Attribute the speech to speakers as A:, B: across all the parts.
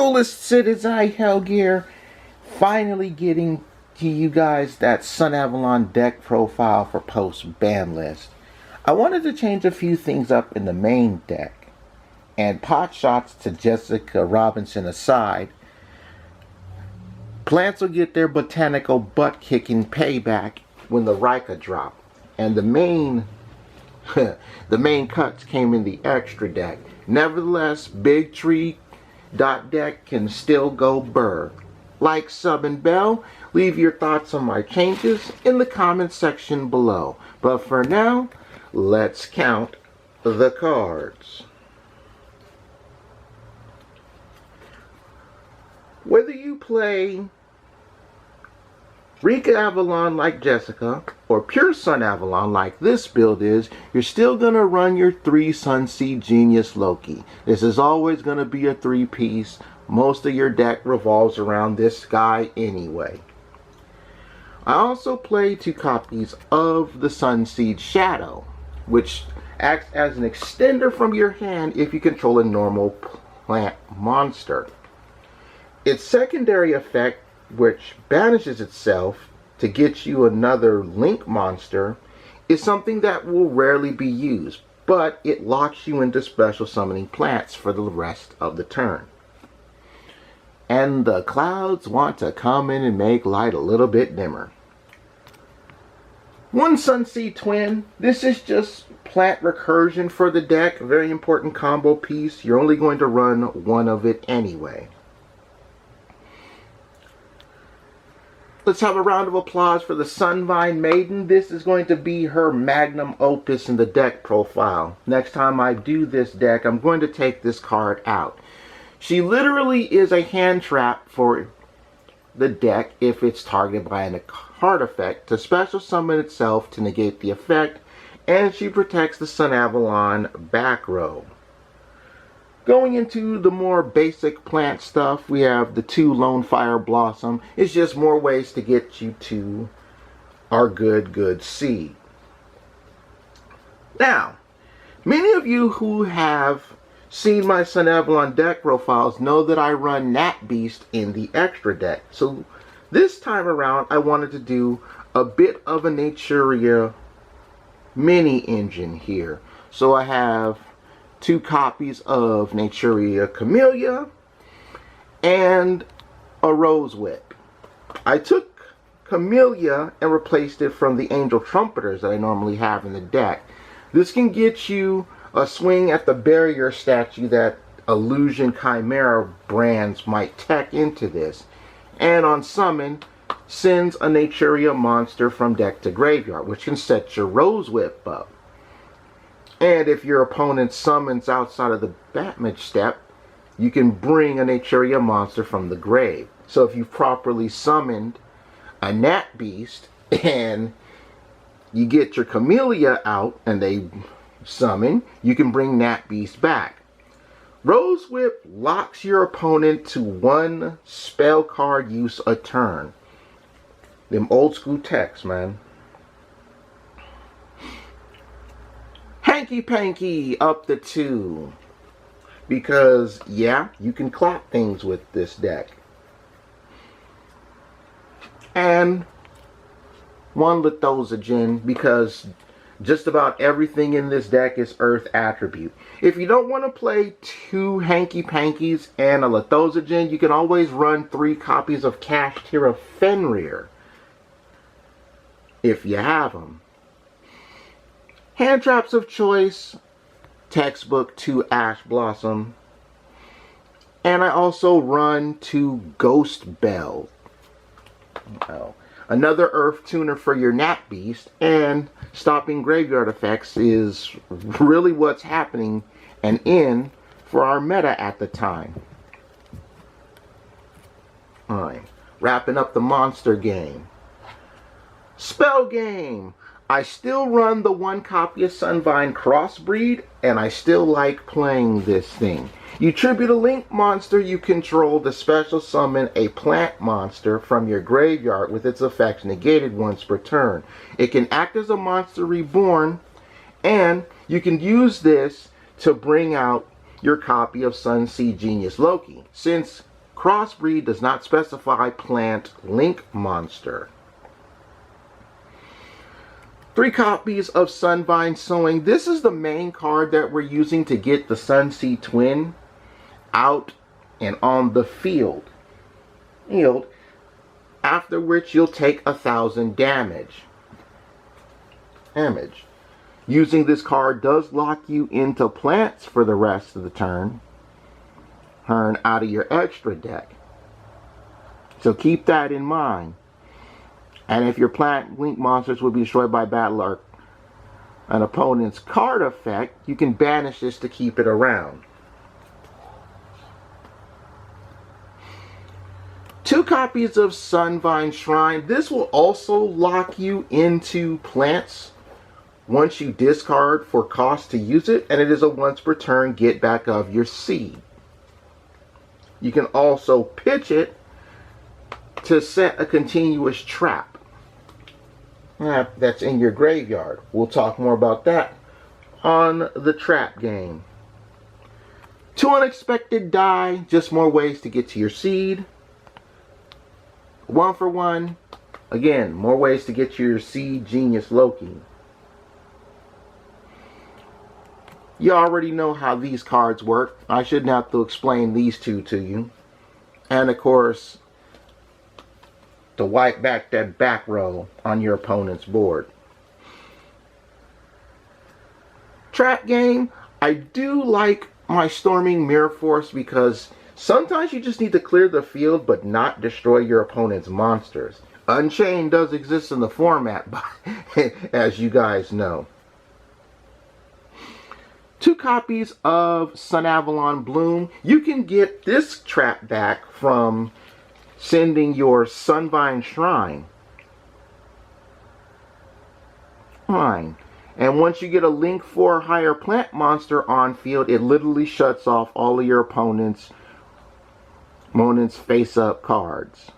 A: Duelist Citizen I Hell Gear, finally getting to you guys that Sunavalon deck profile for post Banlist. I wanted to change a few things up in the main deck, and pot shots to Jessica Robinson aside, plants will get their botanical butt kicking payback when the Rika drop, and the main cuts came in the extra deck. Nevertheless, Big Tree deck can still go burr. Like, sub, and bell. Leave your thoughts on my changes in the comment section below. But for now, let's count the cards. Whether you play Rika Avalon like Jessica, or pure Sunavalon like this build is, you're still going to run your 3 Sunseed Genius Loki. This is always going to be a 3-piece. Most of your deck revolves around this guy anyway. I also play 2 copies of the Sunseed Shadow, which acts as an extender from your hand if you control a normal plant monster. Its secondary effect, which banishes itself to get you another link monster, is something that will rarely be used, but it locks you into special summoning plants for the rest of the turn. And the clouds want to come in and make light a little bit dimmer. 1 Sunseed Twin. This is just plant recursion for the deck. A very important combo piece. You're only going to run 1 of it anyway. Let's have a round of applause for the Sunvine Maiden. This is going to be her magnum opus in the deck profile. Next time I do this deck, I'm going to take this card out. She literally is a hand trap for the deck if it's targeted by a card effect to special summon itself to negate the effect, and she protects the Sunavalon back row. Going into the more basic plant stuff, we have the 2 Lone Fire Blossom. It's just more ways to get you to our good seed. Now, many of you who have seen my Sunavalon deck profiles know that I run Nat Beast in the extra deck. So this time around, I wanted to do a bit of a Naturia mini engine here. So I have 2 copies of Naturia Camellia and a Rose Whip. I took Camellia and replaced it from the Angel Trumpeters that I normally have in the deck. This can get you a swing at the barrier statue that Illusion Chimera brands might tech into this. And on summon, sends a Naturia monster from deck to graveyard, which can set your Rose Whip up. And if your opponent summons outside of the Batmage step, you can bring a Naturia monster from the grave. So if you've properly summoned a Nat Beast and you get your Camellia out and they summon, you can bring Nat Beast back. Rose Whip locks your opponent to 1 spell card use a turn. Them old school techs, man. Hanky Panky up to 2. Because, yeah, you can clap things with this deck. And 1 Lithozogen, because just about everything in this deck is Earth attribute. If you don't want to play 2 Hanky Pankies and a Lithozogen, you can always run 3 copies of Kashtira Fenrir, if you have them. Hand traps of choice, textbook 2 Ash Blossom, and I also run 2 Ghost Bell. Another Earth Tuner for your Nat Beast, and stopping graveyard effects is really what's happening and in for our meta at the time. Alright, wrapping up the monster game. Spell game! I still run the 1 copy of Sunvine Crossbreed, and I still like playing this thing. You tribute a link monster you control to special summon a plant monster from your graveyard with its effects negated once per turn. It can act as a monster reborn, and you can use this to bring out your copy of Sunseed Genius Loki. Since Crossbreed does not specify plant link monster. 3 copies of Sunvine Sowing. This is the main card that we're using to get the Sunsea Twin out and on the field. After which you'll take 1,000 damage. Using this card does lock you into plants for the rest of the turn out of your extra deck. So keep that in mind. And if your plant link monsters will be destroyed by battle or an opponent's card effect, you can banish this to keep it around. 2 copies of Sunvine Shrine. This will also lock you into plants once you discard for cost to use it, and it is a once per turn get back of your seed. You can also pitch it to set a continuous trap that's in your graveyard. We'll talk more about that on the trap game. 2 unexpected die, just more ways to get to your seed. 1 for 1, again, more ways to get to your seed. Genius Loki. You already know how these cards work. I shouldn't have to explain these 2 to you. And of course, to wipe back that back row on your opponent's board. Trap game, I do like my Storming Mirror Force because sometimes you just need to clear the field but not destroy your opponent's monsters. Unchained does exist in the format, as you guys know. 2 copies of Sunavalon Bloom. You can get this trap back from sending your Sunvine Shrine. Fine. And once you get a link 4 higher plant monster on field, it literally shuts off all of your opponent's face-up cards.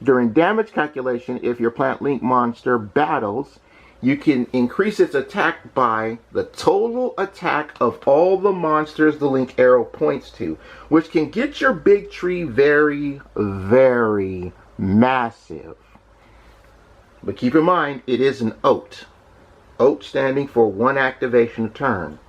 A: During damage calculation, if your plant link monster battles, you can increase its attack by the total attack of all the monsters the link arrow points to, which can get your big tree very, very massive. But keep in mind, it is an OAT. OAT standing for 1 activation a turn.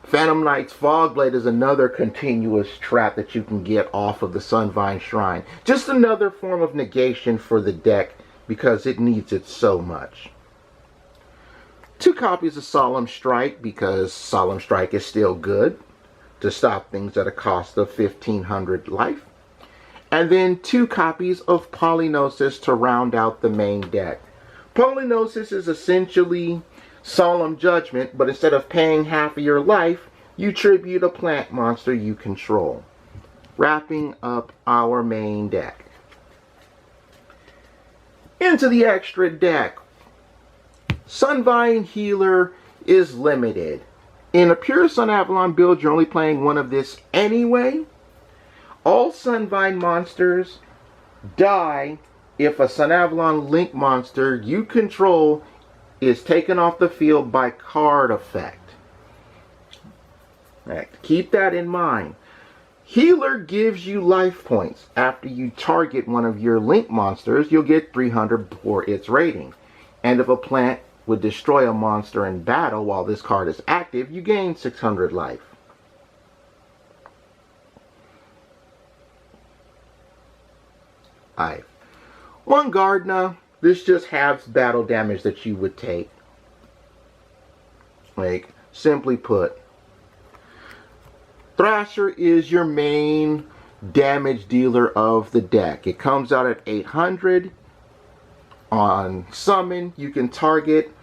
A: Phantom Knight's Fogblade is another continuous trap that you can get off of the Sunvine Shrine. Just another form of negation for the deck, because it needs it so much. 2 copies of Solemn Strike, because Solemn Strike is still good to stop things at a cost of 1,500 life. And then 2 copies of Polynosis to round out the main deck. Polynosis is essentially Solemn Judgment, but instead of paying half of your life, you tribute a plant monster you control. Wrapping up our main deck. Into the extra deck. Sunvine Healer is limited. In a pure Sunavalon build, you're only playing 1 of this anyway. All Sunvine monsters die if a Sunavalon link monster you control is taken off the field by card effect. Right. Keep that in mind. Healer gives you life points. After you target 1 of your link monsters, you'll get 300 for its rating. And if a plant would destroy a monster in battle while this card is active, you gain 600 life. Alright. 1 Gardner. This just halves battle damage that you would take. Like, simply put, Thrasher is your main damage dealer of the deck. It comes out at 800. On summon, you can target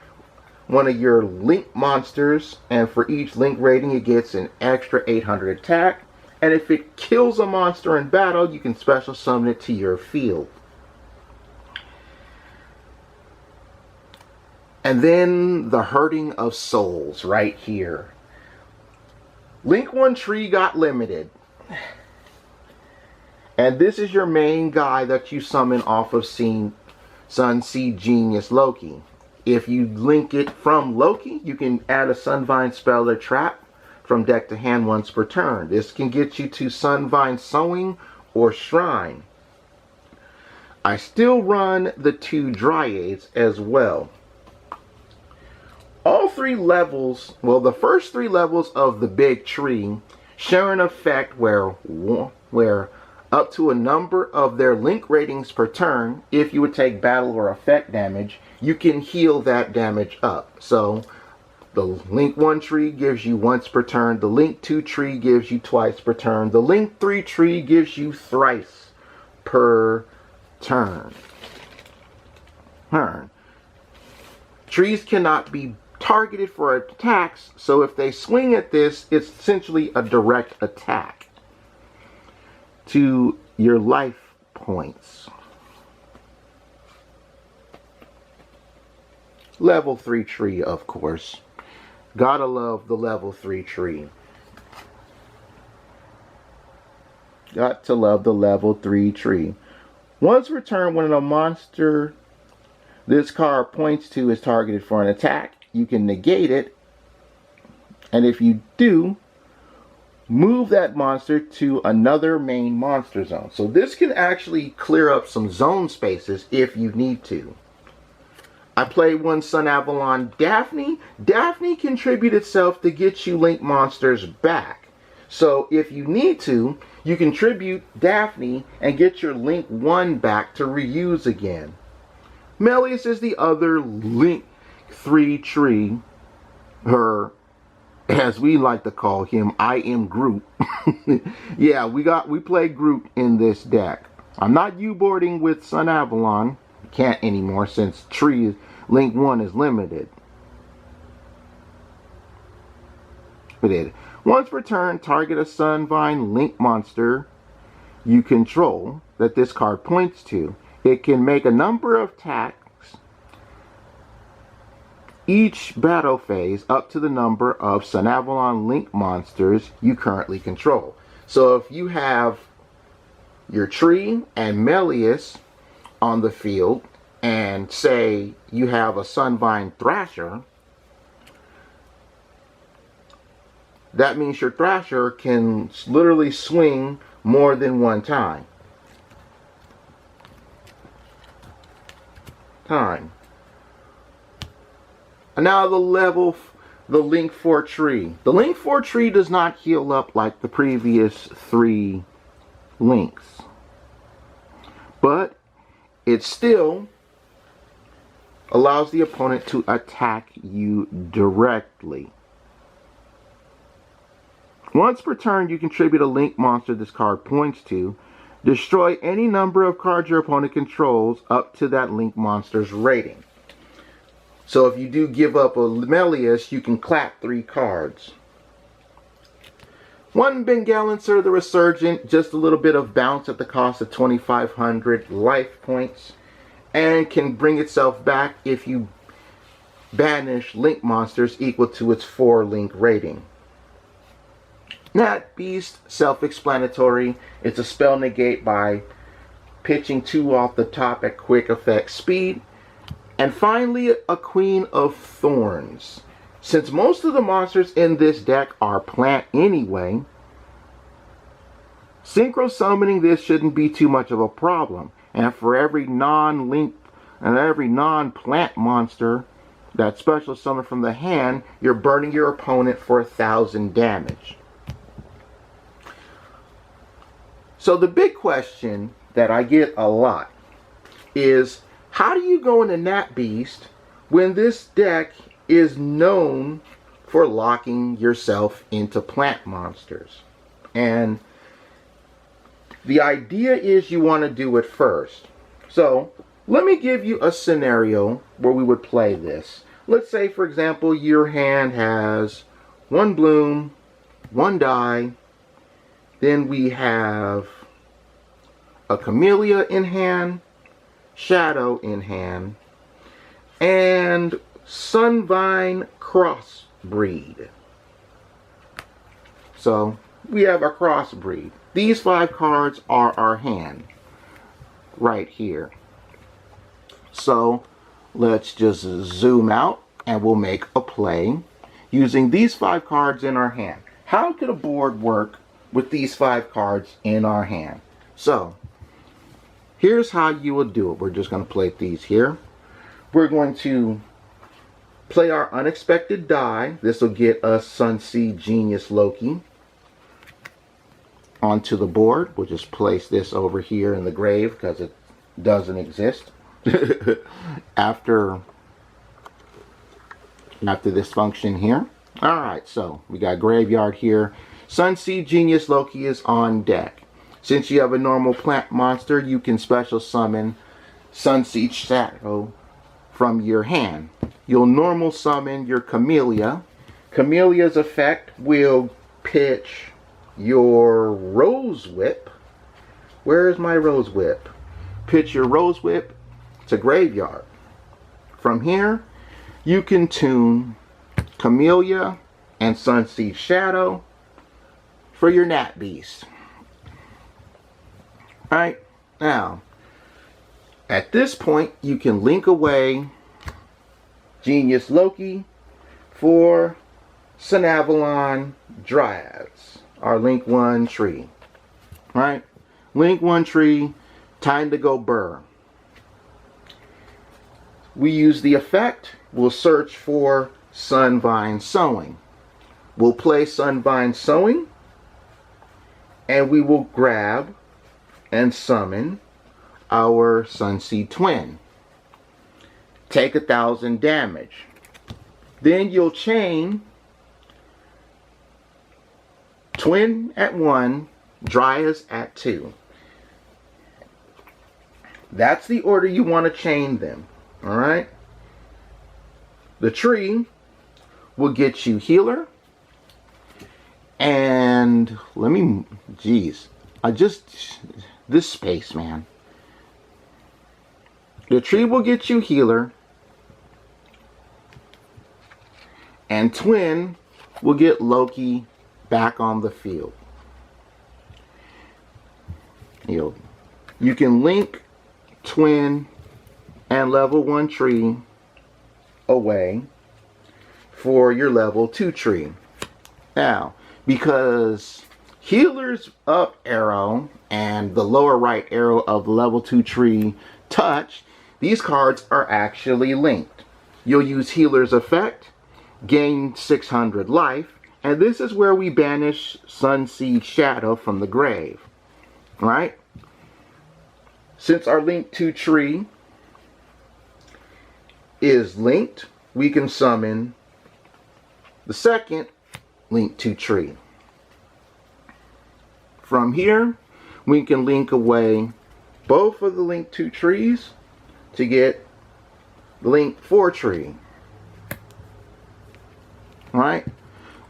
A: 1 of your link monsters, and for each link rating it gets an extra 800 attack. And if it kills a monster in battle, you can special summon it to your field. And then the Hurting of Souls right here. Link 1 tree got limited. And this is your main guy that you summon off of Sunsea Genius Loki. If you link it from Loki, you can add a Sunvine spell or trap from deck to hand once per turn. This can get you to Sunvine Sowing or Shrine. I still run the 2 Dryades as well. All 3 levels, well, the first 3 levels of the big tree share an effect where up to a number of their link ratings per turn, if you would take battle or effect damage, you can heal that damage up. So the link 1 tree gives you once per turn, the link 2 tree gives you twice per turn, the link 3 tree gives you thrice per turn. Trees cannot be targeted for attacks, so if they swing at this, it's essentially a direct attack to your life points. Level 3 tree, of course. Gotta love the level 3 tree. Got to love the level 3 tree. Once returned, when a monster this card points to is targeted for an attack, you can negate it, and if you do, move that monster to another main monster zone. So this can actually clear up some zone spaces if you need to. I played one Sunavalon Daphne. Daphne contributes itself to get you link monsters back. So if you need to, you contribute Daphne and get your link 1 back to reuse again. Melius is the other link 3 tree, her, as we like to call him, I am Groot. Yeah, we play Groot in this deck. I'm not U-boarding with Sunavalon. Can't anymore since tree link 1 is limited. Once per turn, target a Sunvine link monster you control that this card points to. It can make a number of attacks each battle phase up to the number of Sunavalon link monsters you currently control. So if you have your tree and Melius on the field, and say you have a Sunvine Thrasher, that means your Thrasher can literally swing more than one time. And now the link 4 tree. The link 4 tree does not heal up like the previous 3 links, but it still allows the opponent to attack you directly. Once per turn, you contribute a link monster this card points to. Destroy any number of cards your opponent controls up to that link monster's rating. So if you do give up a Melius, you can clap 3 cards. One Bengalancer the Resurgent, just a little bit of bounce at the cost of 2,500 life points, and can bring itself back if you banish link monsters equal to its 4 link rating. Nat Beast, self-explanatory. It's a spell negate by pitching 2 off the top at quick effect speed. And finally, a Queen of Thorns. Since most of the monsters in this deck are plant anyway, synchro summoning this shouldn't be too much of a problem. And for every non-link and every non-plant monster that's special summoned from the hand, you're burning your opponent for 1,000 damage. So the big question that I get a lot is, how do you go into Nat Beast when this deck is known for locking yourself into plant monsters? And the idea is you want to do it first. So let me give you a scenario where we would play this. Let's say, for example, your hand has 1 bloom, 1 die, then we have a Camellia in hand, Shadow in hand, and Sunvine Crossbreed. So we have a crossbreed. These 5 cards are our hand right here. So let's just zoom out and we'll make a play using these 5 cards in our hand. how could a board work with these 5 cards in our hand? So, here's how you will do it. We're just going to play these here. We're going to play our unexpected die. This will get us Sunseed Genius Loki onto the board. We'll just place this over here in the grave because it doesn't exist after this function here. Alright, so we got graveyard here. Sunseed Genius Loki is on deck. Since you have a normal plant monster, you can special summon Sunseed Shadow from your hand. You'll normal summon your Camellia. Camellia's effect will pitch your Rose Whip. Where is my Rose Whip? Pitch your Rose Whip to graveyard. From here, you can tune Camellia and Sunseed Shadow for your Nat Beast. Alright, now, at this point, you can link away Genius Loki for Sunavalon Dryads, our Link 1 tree. Right? Link 1 tree, time to go burr. We use the effect, we'll search for Sunvine Sowing. We'll play Sunvine Sowing, and we will grab and summon our Sunseed Twin. Take 1,000 damage. Then you'll chain Twin at 1, Dryads at 2. That's the order you want to chain them. Alright? The tree will get you Healer. And let me, geez, this space, man. The tree will get you Healer. And Twin will get Loki back on the field. You can link Twin and level 1 tree away for your level 2 tree. Now, because Healer's up arrow and the lower right arrow of the level 2 tree touch, these cards are actually linked. You'll use Healer's effect, gain 600 life, and this is where we banish Sunseed Shadow from the grave. Right? Since our Link 2 tree is linked, we can summon the second Link 2 tree. From here, we can link away both of the Link 2 trees to get the Link 4 tree. Right?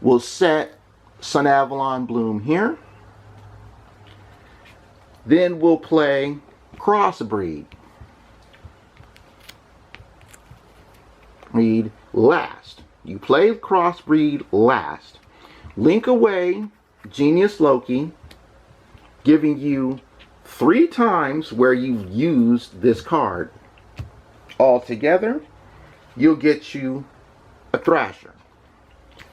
A: We'll set Sunavalon Bloom here. Then we'll play Crossbreed. Read last. You play Crossbreed last. Link away Genius Loki, giving you 3 times where you've used this card. Altogether, you'll get you a Thrasher.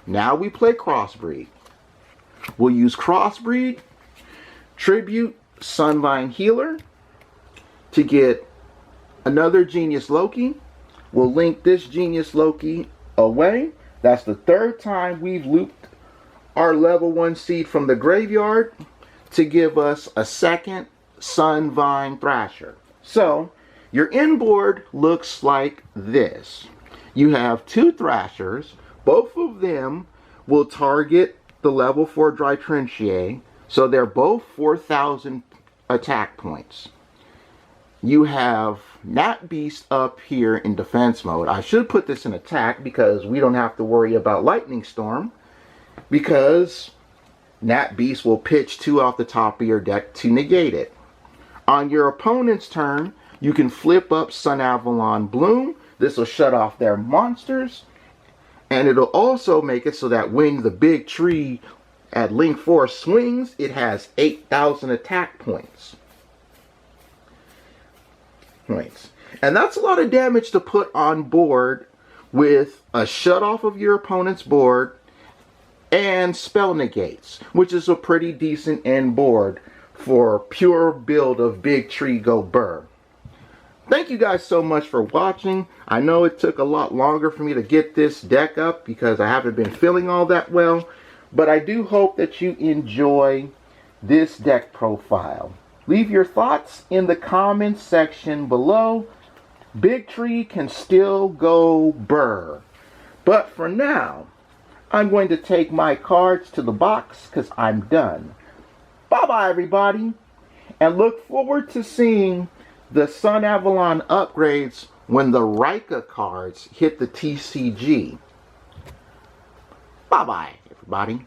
A: Now we play Crossbreed. We'll use Crossbreed, tribute Sunvine Healer to get another Genius Loki. We'll link this Genius Loki away. That's the 3rd time we've looped our level 1 seed from the graveyard to give us a second Sunvine Thrasher. So, your inboard looks like this. You have 2 Thrashers. Both of them will target the level 4 Drytrenchier, so they're both 4,000 attack points. You have Nat Beast up here in defense mode. I should put this in attack because we don't have to worry about Lightning Storm, because Nat Beast will pitch 2 off the top of your deck to negate it. On your opponent's turn, you can flip up Sunavalon Bloom. This will shut off their monsters, and it'll also make it so that when the big tree at Link 4 swings, it has 8,000 attack points. And that's a lot of damage to put on board with a shut off of your opponent's board and spell negates, which is a pretty decent end board for pure build of Big Tree Go Burr. Thank you guys so much for watching. I know it took a lot longer for me to get this deck up because I haven't been feeling all that well, but I do hope that you enjoy this deck profile. Leave your thoughts in the comments section below. Big Tree can still go burr. But for now, I'm going to take my cards to the box because I'm done. Bye-bye, everybody. And look forward to seeing the Sunavalon upgrades when the Rika cards hit the TCG. Bye-bye, everybody.